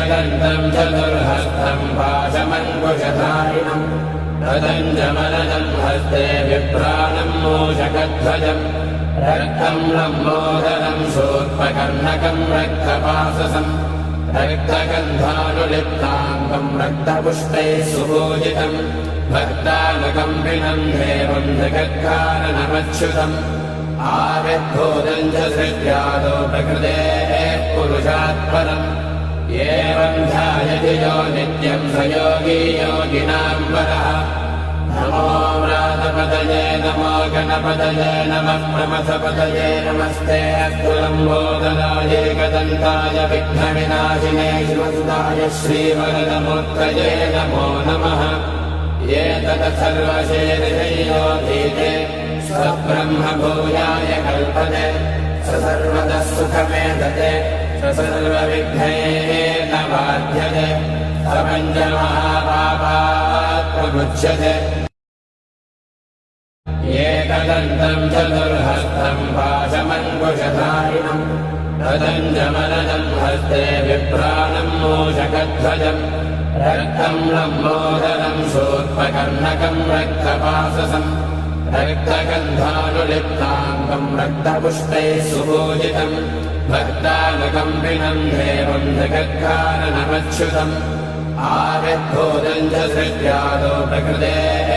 एकदन्तम् चतुर्हस्तम् पाशमङ्कुशधारिणम् रदञ्जमनदम् हस्ते बिभ्राणम् मूषकध्वजम् रक्तम् लम्बोदरम् शूर्पकर्णकम् रक्तपाशसम् रक्तगन्धानुलिप्ताङ्गम् रक्तपुष्पैः सुपूजितम् भक्तानुकम्पिनम् देवम् जगत्कारणमच्युतम् आविर्भूतम् च सृज्यादो प्रकृतेः पुरुषात् परम् एवम् ध्यायति यो नित्यम् स योगी योगिनाम् वरः नमो व्रातपतये नमो गणपतये नमः प्रमथपतये नमस्ते अस्तु लम्बोदराय एकदन्ताय विघ्नविनाशिने शिवसुताय श्रीवरदमूर्तये नमो नमः एतत् सर्वशेषयोधीते स ब्रह्म भूयाय कल्पते स सर्वतः सुखमेधते स सर्वविघ्नैः बाध्यते स पञ्चमहापापात् प्रमुच्यते एकदन्तम् चतुर्हस्तम् पाशमङ्कुशधारिणम् रदञ्जमनदम् हस्ते बिभ्राणम् मूषकध्वजम् रक्तम् लम्बोदरम् शूर्पकर्णकम् रक्तपाशसम् रक्तगन्धानुलिप्ताङ्गम् रक्तपुष्पैः सुपूजितम् भक्तानुकम्पिनम् देवम् जगत्कारणमच्युतम् आविर्भूतम् च सृज्यादो प्रकृतेः